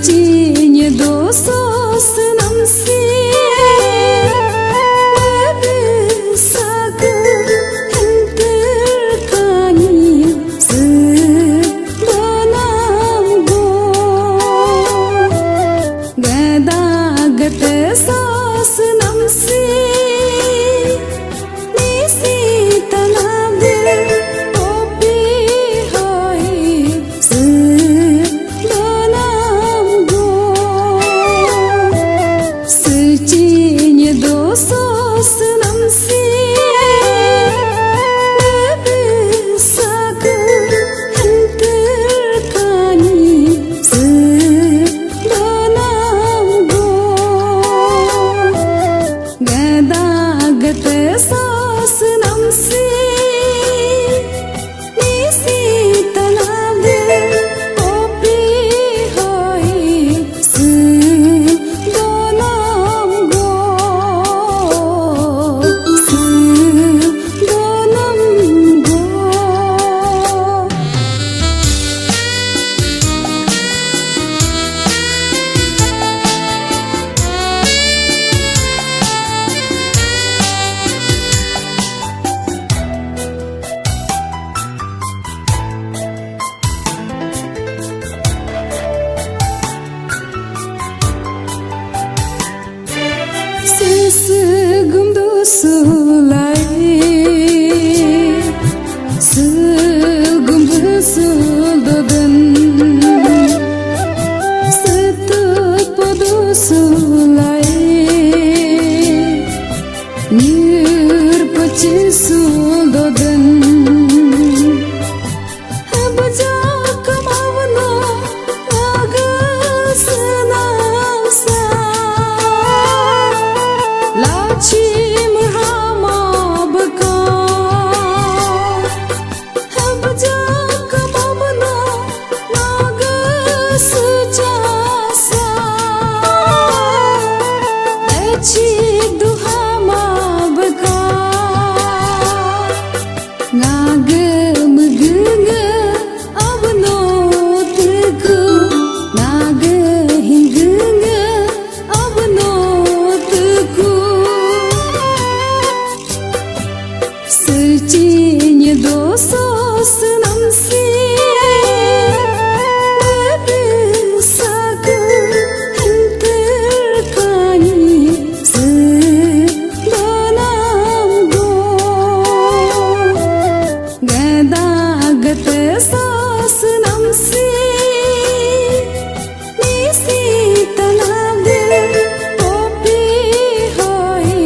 Sucinya dosa senam si bersaka terkani sebenam go gada gate senam si nisi talabe opi hoi Sucinya dosa senam si bersaka terkani sebenam go gada gate senam si nisi talabe opi hoi Segum dosulai segum besul dodan setepa dosulai nyir pacisul dodan Sucinya dosa senam si bersaka terkani sebenam go gada gate senam si nisi talabe opi hoi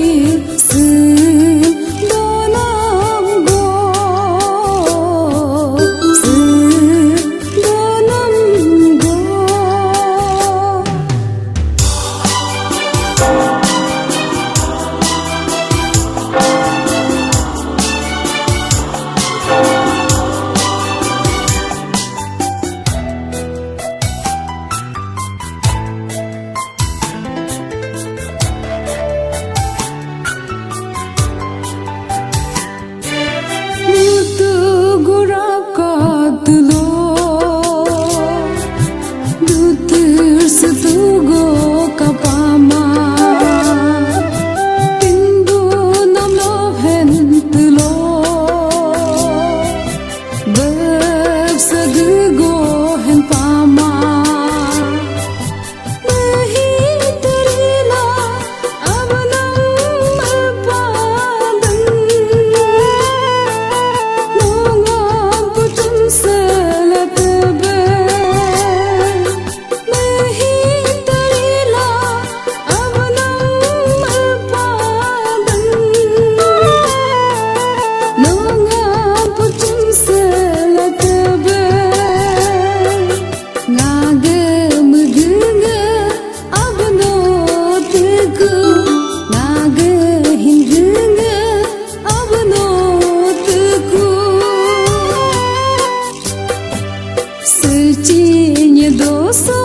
Sucinya dosa